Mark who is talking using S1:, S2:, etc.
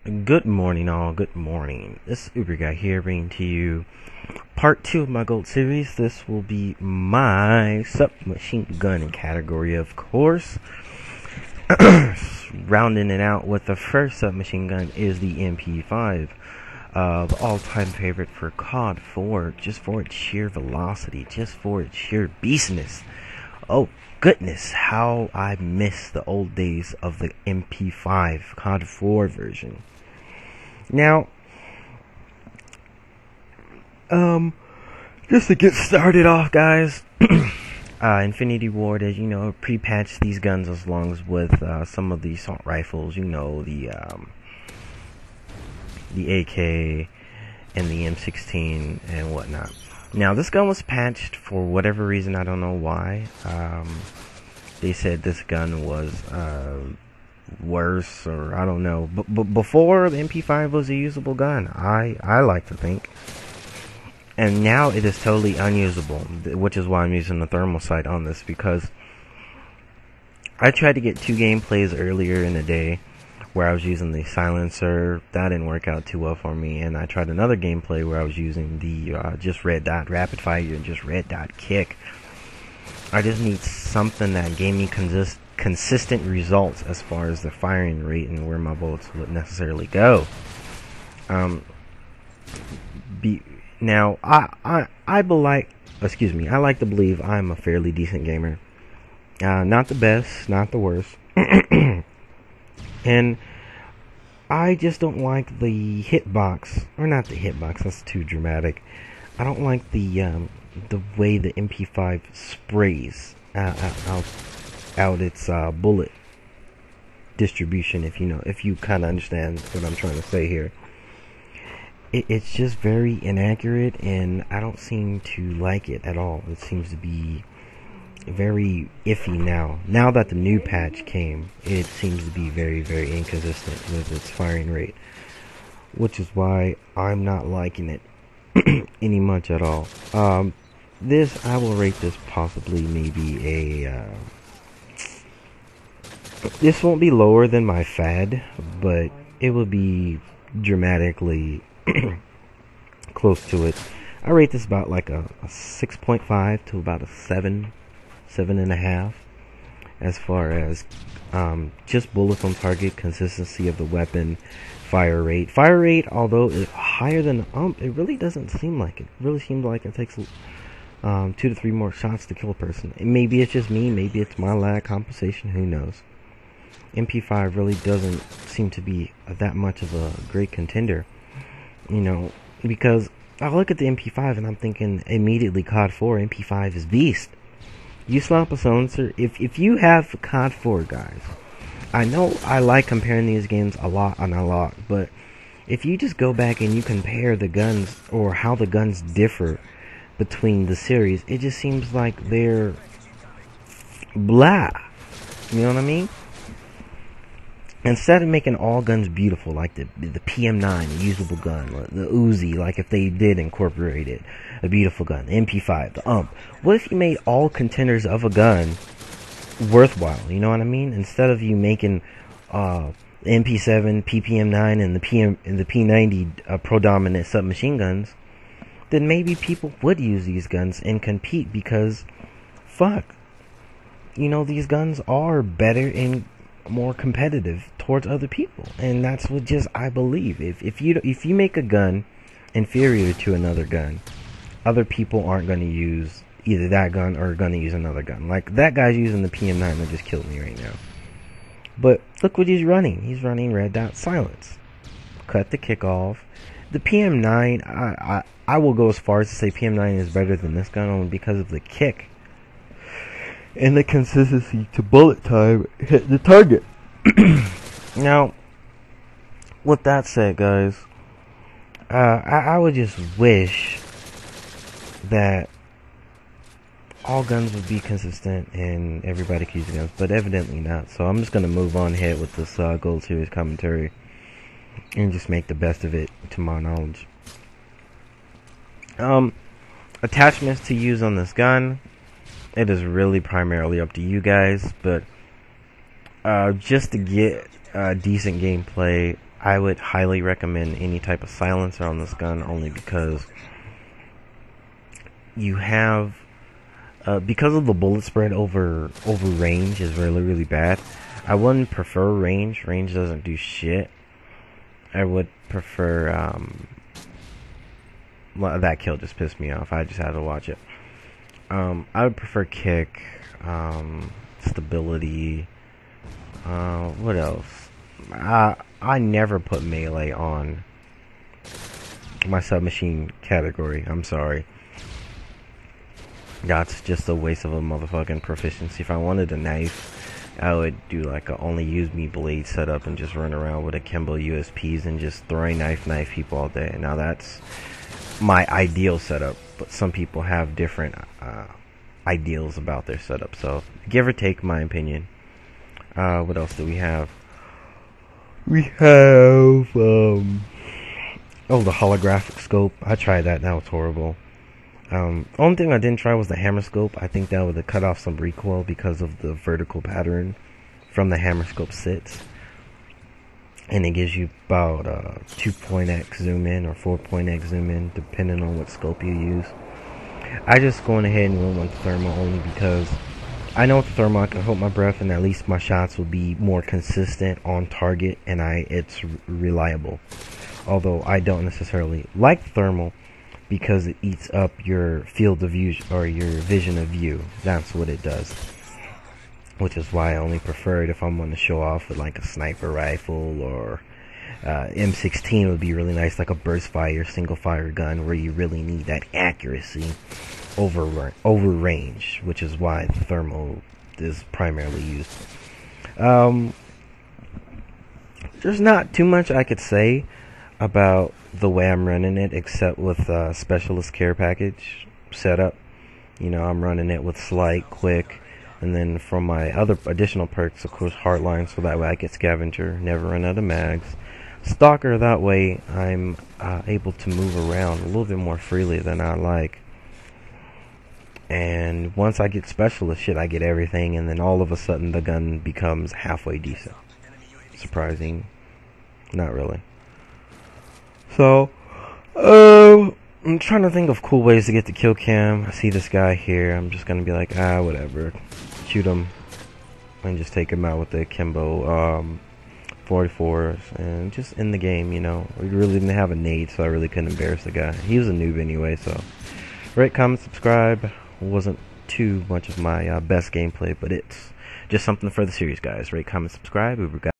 S1: Good morning, all. Good morning. This is Uber Guy here, bringing to you part 2 of my Gold series. This will be my submachine gun category, of course. Rounding it out with the first submachine gun is the MP5. The all-time favorite for COD 4, just for its sheer velocity, just for its sheer beastness. Oh goodness, how I miss the old days of the MP5 COD 4 version. Now, just to get started off, guys, Infinity Ward, as you know, pre-patched these guns as long as with some of the assault rifles, the AK and the M16 and whatnot. Now, this gun was patched for whatever reason, I don't know why. They said this gun was worse, or I don't know, but before, the MP5 was a usable gun, I like to think, and now it is totally unusable, which is why I'm using the thermal sight on this, because I tried to get 2 gameplays earlier in the day where I was using the silencer. That didn't work out too well for me, and I tried another gameplay where I was using the just red dot rapid fire and just red dot kick. I just need something that gave me consistent results as far as the firing rate and where my bullets would necessarily go. Now I like to believe I'm a fairly decent gamer. Not the best, not the worst. And I just don't like the hitbox, or not the hitbox, that's too dramatic. I don't like the way the MP5 sprays out its bullet distribution, if you kind of understand what I'm trying to say here. It's just very inaccurate, and I don't seem to like it at all. It seems to be very iffy now. Now that the new patch came, it seems to be very, very inconsistent with its firing rate, which is why I'm not liking it any much at all. I will rate this possibly maybe this won't be lower than my FAD, but it will be dramatically close to it. I rate this about like a 6.5 to about a 7.5, as far as just bullets on target, consistency of the weapon, fire rate. Fire rate, although it's higher than it really doesn't seem like it. It really seems like it takes 2 to 3 more shots to kill a person. And maybe it's just me, maybe it's my lag compensation, who knows. MP5 really doesn't seem to be that much of a great contender, because I look at the MP5 and I'm thinking immediately COD 4, MP5 is beast. You slap a silencer, if you have COD 4, guys, I know I like comparing these games a lot, but if you just go back and you compare the guns, or how the guns differ between the series, it just seems like they're blah. You know what I mean? Instead of making all guns beautiful, like the PM9, a usable gun, the Uzi, like if they did incorporate it, a beautiful gun, the MP5, the what if you made all contenders of a gun worthwhile? You know what I mean? Instead of you making the MP7, PPM9, and the P90 predominant submachine guns, then maybe people would use these guns and compete, because fuck, these guns are better and more competitive towards other people, and that's what I believe. If you make a gun inferior to another gun, other people aren't going to use either that gun or going to use another gun. Like that guy's using the PM9 that just killed me right now, but look what he's running. He's running red dot silence, cut the kick off. The PM9, I will go as far as to say PM9 is better than this gun, only because of the kick and the consistency to bullet time hit the target. Now, with that said, guys, I would just wish that all guns would be consistent and everybody could use guns, but evidently not. So I'm just going to move on ahead with this Gold Series commentary and just make the best of it, to my knowledge. Attachments to use on this gun, it is really primarily up to you guys, but just to get decent gameplay, I would highly recommend any type of silencer on this gun, only because you have, because of the bullet spread over range is really bad. I wouldn't prefer range. Range doesn't do shit. I would prefer, well, that kill just pissed me off. I just had to watch it. I would prefer kick, stability, what else? I never put melee on my submachine category. I'm sorry. That's just a waste of a motherfucking proficiency. If I wanted a knife, I would do like a only use me blade setup and just run around with akimbo USPs and just throwing knife people all day. Now that's my ideal setup, but some people have different ideals about their setup. So give or take my opinion. What else do we have? We have oh, the holographic scope. I tried that. That was horrible. Only thing I didn't try was the hammer scope. I think that would have cut off some recoil because of the vertical pattern from the hammer scope sits, and it gives you about 2.x zoom in or 4.x zoom in depending on what scope you use. I just going ahead and went with the thermal only because I know with the thermal I can hold my breath and at least my shots will be more consistent on target, and it's reliable. Although I don't necessarily like the thermal because it eats up your field of view or your vision of view. That's what it does. Which is why I only prefer it if I'm going to show off with like a sniper rifle, or M16 would be really nice, like a burst fire single fire gun where you really need that accuracy over range, which is why the thermal is primarily used. There's not too much I could say about the way I'm running it, except with specialist care package setup. You know, I'm running it with slight, quick, and then from my other additional perks, of course, hardline, so that way I get scavenger, never run out of mags. Stalker, that way I'm able to move around a little bit more freely than I like. And once I get specialist shit, I get everything, and then all of a sudden the gun becomes halfway decent. Surprising. Not really. So, I'm trying to think of cool ways to get the kill cam. I see this guy here. I'm just gonna be like, whatever. Shoot him. And just take him out with the akimbo 44s. And just end the game, you know. We really didn't have a nade, so I really couldn't embarrass the guy. He was a noob anyway, so. Rate, comment, subscribe. Wasn't too much of my best gameplay, but it's just something for the series, guys. Rate, comment, subscribe. Uber guys.